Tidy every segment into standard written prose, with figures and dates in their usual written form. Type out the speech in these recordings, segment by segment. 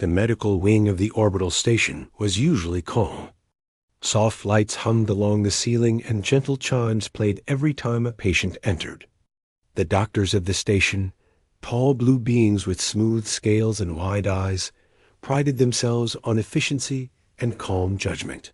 The medical wing of the orbital station was usually calm. Soft lights hummed along the ceiling and gentle chimes played every time a patient entered. The doctors of the station, tall blue beings with smooth scales and wide eyes, prided themselves on efficiency and calm judgment.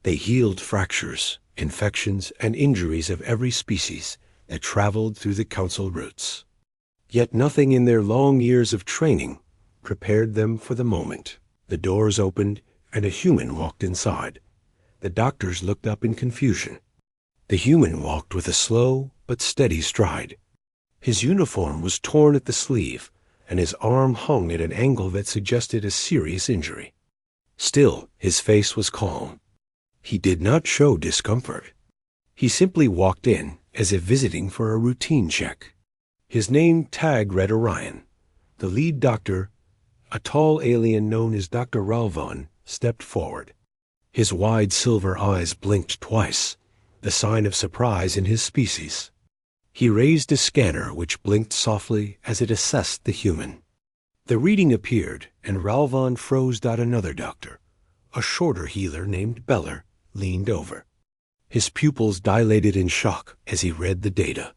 They healed fractures, infections, and injuries of every species that traveled through the council routes. Yet nothing in their long years of training prepared them for the moment. The doors opened, and a human walked inside. The doctors looked up in confusion. The human walked with a slow but steady stride. His uniform was torn at the sleeve, and his arm hung at an angle that suggested a serious injury. Still, his face was calm. He did not show discomfort. He simply walked in as if visiting for a routine check. His name tag read Orion. The lead doctor, a tall alien known as Dr. Ralvon, stepped forward. His wide silver eyes blinked twice, the sign of surprise in his species. He raised a scanner which blinked softly as it assessed the human. The reading appeared, and Ralvon froze. Another doctor, a shorter healer named Beller, leaned over. His pupils dilated in shock as he read the data.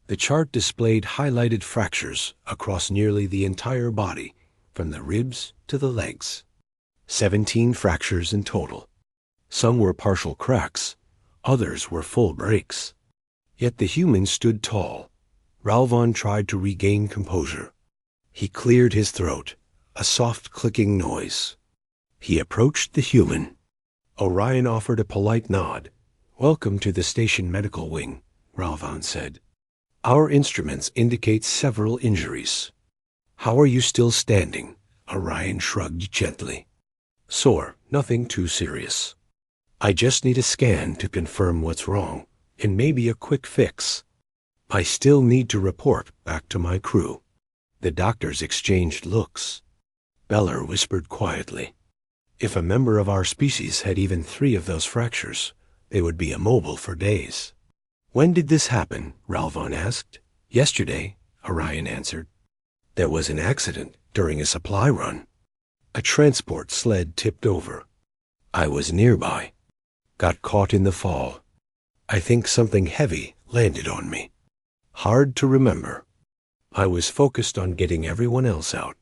The chart displayed highlighted fractures across nearly the entire body, from the ribs to the legs. 17 fractures in total. Some were partial cracks, others were full breaks. Yet the human stood tall. Ralvon tried to regain composure. He cleared his throat, a soft clicking noise. He approached the human. Orion offered a polite nod. "Welcome to the station medical wing," Ralvon said. "Our instruments indicate several injuries." "How are you still standing?" Orion shrugged gently. "Sore, nothing too serious. I just need a scan to confirm what's wrong, and maybe a quick fix. I still need to report back to my crew." The doctors exchanged looks. Beller whispered quietly, "If a member of our species had even 3 of those fractures, they would be immobile for days." "When did this happen?" Ralvon asked. "Yesterday," Orion answered. "There was an accident during a supply run. A transport sled tipped over. I was nearby. Got caught in the fall. I think something heavy landed on me. Hard to remember. I was focused on getting everyone else out."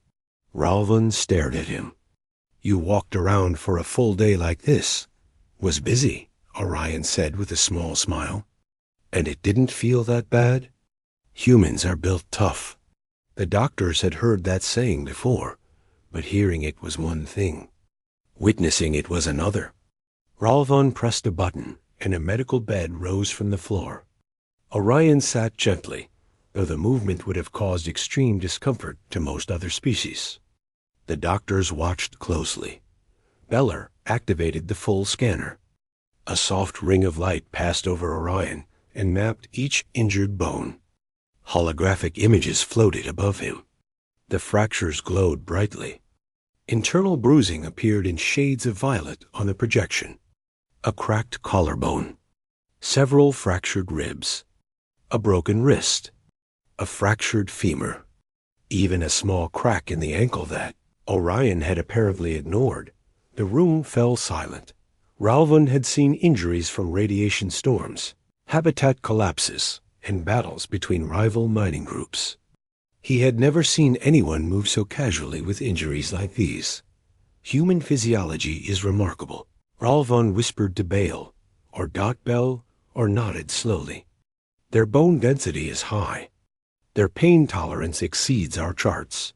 Ralvon stared at him. "You walked around for a full day like this." "Was busy," Orion said with a small smile. "And it didn't feel that bad?" "Humans are built tough." The doctors had heard that saying before, but hearing it was one thing. Witnessing it was another. Ralvon pressed a button, and a medical bed rose from the floor. Orion sat gently, though the movement would have caused extreme discomfort to most other species. The doctors watched closely. Beller activated the full scanner. A soft ring of light passed over Orion and mapped each injured bone. Holographic images floated above him. The fractures glowed brightly. Internal bruising appeared in shades of violet on the projection. A cracked collarbone. Several fractured ribs. A broken wrist. A fractured femur. Even a small crack in the ankle that Orion had apparently ignored. The room fell silent. Ralvon had seen injuries from radiation storms, habitat collapses, and battles between rival mining groups. He had never seen anyone move so casually with injuries like these. Human physiology is remarkable. Ralvon whispered to Bale, or Dot Bell, or nodded slowly. Their bone density is high. Their pain tolerance exceeds our charts.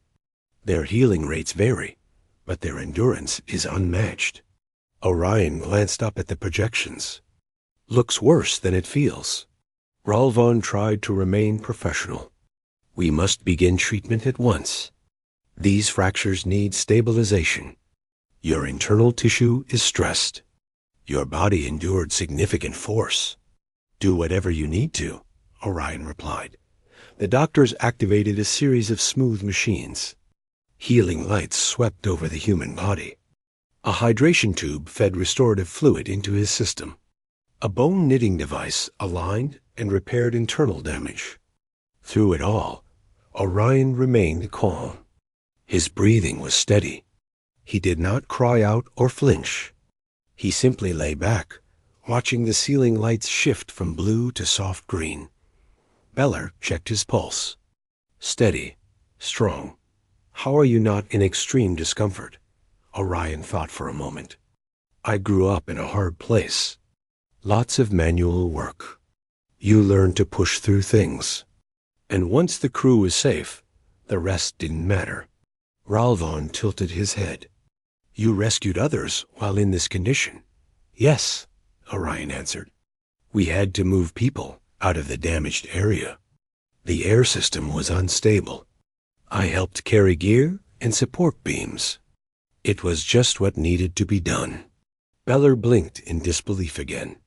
Their healing rates vary, but their endurance is unmatched. Orion glanced up at the projections. "Looks worse than it feels." Ralvon tried to remain professional. "We must begin treatment at once. These fractures need stabilization. Your internal tissue is stressed. Your body endured significant force." "Do whatever you need to," Orion replied. The doctors activated a series of smooth machines. Healing lights swept over the human body. A hydration tube fed restorative fluid into his system. A bone knitting device aligned and repaired internal damage. Through it all, Orion remained calm. His breathing was steady, He did not cry out or flinch. He simply lay back, watching the ceiling lights shift from blue to soft green. Beller checked his pulse. Steady, strong. How are you not in extreme discomfort? Orion thought for a moment. I grew up in a hard place. Lots of manual work. You learn to push through things. And once the crew was safe, the rest didn't matter. Ralvon tilted his head. You rescued others while in this condition. Yes, Orion answered. We had to move people out of the damaged area. The air system was unstable. I helped carry gear and support beams. It was just what needed to be done. Beller blinked in disbelief again.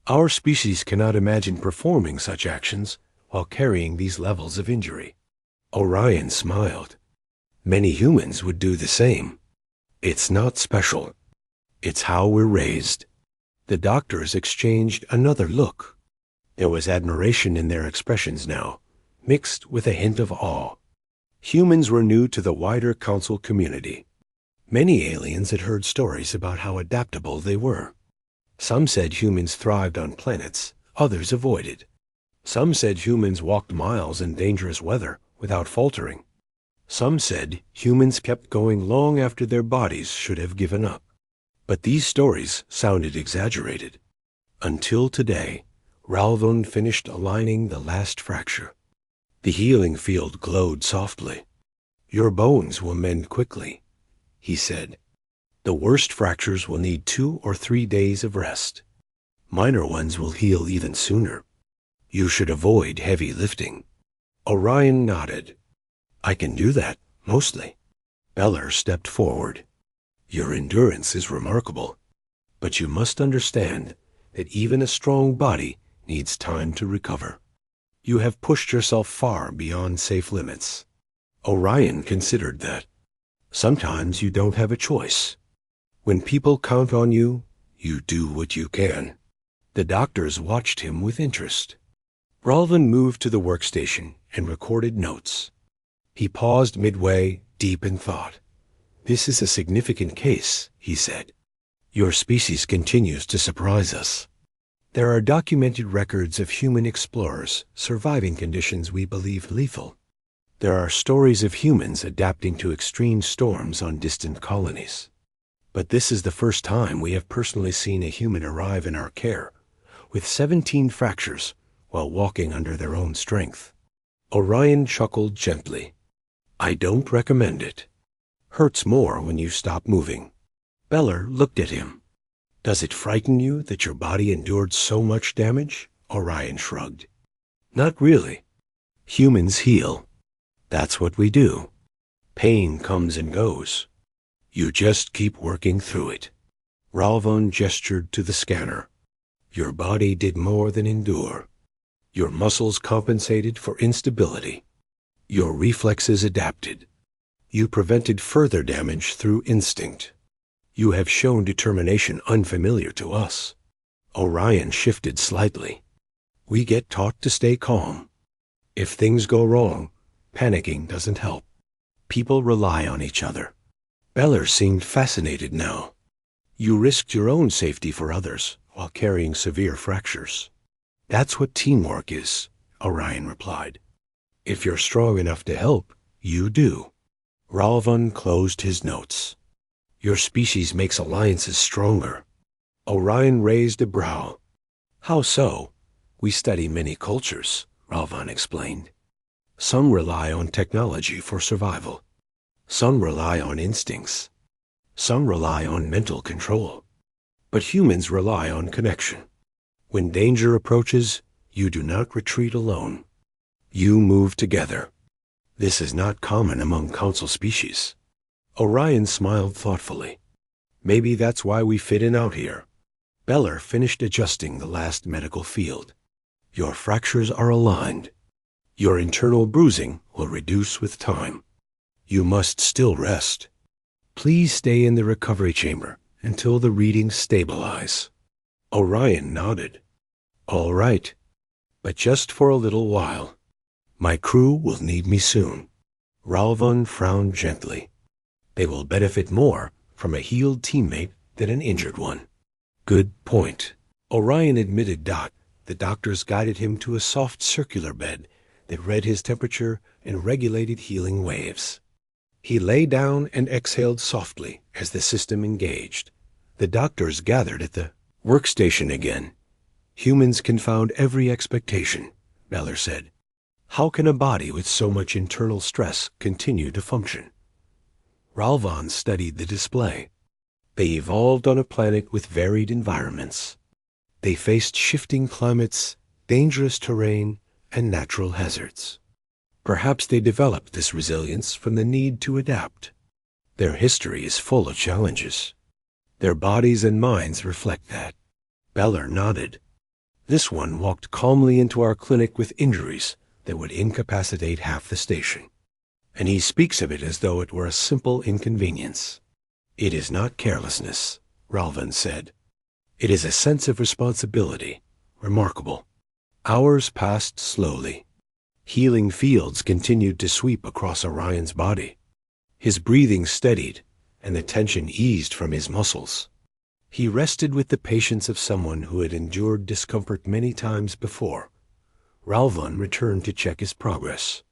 Our species cannot imagine performing such actions while carrying these levels of injury. Orion smiled. Many humans would do the same. It's not special. It's how we're raised. The doctors exchanged another look. There was admiration in their expressions now, mixed with a hint of awe. Humans were new to the wider council community. Many aliens had heard stories about how adaptable they were. Some said humans thrived on planets, others avoided. Some said humans walked miles in dangerous weather without faltering. Some said humans kept going long after their bodies should have given up. But these stories sounded exaggerated. Until today, Ralvon finished aligning the last fracture. The healing field glowed softly. Your bones will mend quickly, he said. The worst fractures will need 2 or 3 days of rest. Minor ones will heal even sooner. You should avoid heavy lifting. Orion nodded. I can do that, mostly. Beller stepped forward. Your endurance is remarkable, but you must understand that even a strong body needs time to recover. You have pushed yourself far beyond safe limits. Orion considered that. Sometimes you don't have a choice. When people count on you, you do what you can. The doctors watched him with interest. Ralvon moved to the workstation and recorded notes. He paused midway, deep in thought. This is a significant case, he said. Your species continues to surprise us. There are documented records of human explorers surviving conditions we believe lethal. There are stories of humans adapting to extreme storms on distant colonies. But this is the first time we have personally seen a human arrive in our care, with 17 fractures, while walking under their own strength. Orion chuckled gently. I don't recommend it. Hurts more when you stop moving. Beller looked at him. Does it frighten you that your body endured so much damage? Orion shrugged. Not really. Humans heal. That's what we do. Pain comes and goes. You just keep working through it. Ralvon gestured to the scanner. Your body did more than endure. Your muscles compensated for instability. Your reflexes adapted. You prevented further damage through instinct. You have shown determination unfamiliar to us. Orion shifted slightly. We get taught to stay calm. If things go wrong, panicking doesn't help. People rely on each other. Beller seemed fascinated now. You risked your own safety for others while carrying severe fractures. That's what teamwork is, Orion replied. If you're strong enough to help, you do. Ralvon closed his notes. Your species makes alliances stronger. Orion raised a brow. How so? We study many cultures, Ralvon explained. Some rely on technology for survival. Some rely on instincts. Some rely on mental control. But humans rely on connection. When danger approaches, you do not retreat alone. You move together. This is not common among council species. Orion smiled thoughtfully. Maybe that's why we fit in out here. Beller finished adjusting the last medical field. Your fractures are aligned. Your internal bruising will reduce with time. You must still rest. Please stay in the recovery chamber until the readings stabilize. Orion nodded. All right, but just for a little while. My crew will need me soon. Ralvon frowned gently. They will benefit more from a healed teammate than an injured one. Good point. Orion admitted Dot. The doctors guided him to a soft circular bed that read his temperature and regulated healing waves. He lay down and exhaled softly as the system engaged. The doctors gathered at the workstation again. Humans confound every expectation, Beller said. How can a body with so much internal stress continue to function? Ralvan studied the display. They evolved on a planet with varied environments. They faced shifting climates, dangerous terrain, and natural hazards. Perhaps they developed this resilience from the need to adapt. Their history is full of challenges. Their bodies and minds reflect that. Beller nodded. This one walked calmly into our clinic with injuries that would incapacitate half the station. And he speaks of it as though it were a simple inconvenience. It is not carelessness, Ralvan said. It is a sense of responsibility. Remarkable. Hours passed slowly. Healing fields continued to sweep across Orion's body. His breathing steadied, and the tension eased from his muscles. He rested with the patience of someone who had endured discomfort many times before. Ralvan returned to check his progress.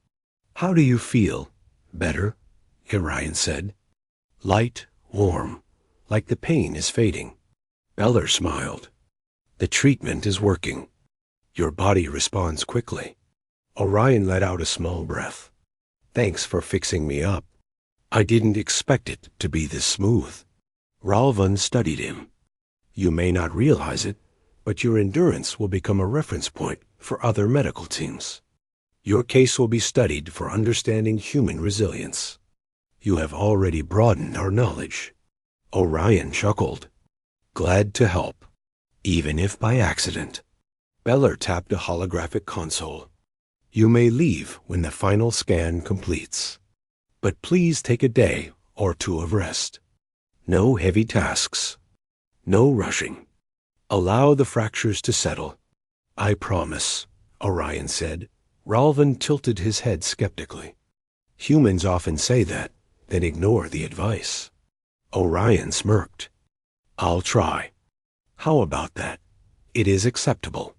How do you feel? Better, Orion said. Light, warm, like the pain is fading. Beller smiled. The treatment is working. Your body responds quickly. Orion let out a small breath. Thanks for fixing me up. I didn't expect it to be this smooth. Ralvan studied him. You may not realize it, but your endurance will become a reference point for other medical teams. Your case will be studied for understanding human resilience. You have already broadened our knowledge. Orion chuckled. Glad to help, even if by accident. Beller tapped a holographic console. You may leave when the final scan completes. But please take a day or two of rest. No heavy tasks. No rushing. Allow the fractures to settle. I promise, Orion said. Ralvan tilted his head skeptically. Humans often say that, then ignore the advice. Orion smirked. I'll try. How about that? It is acceptable.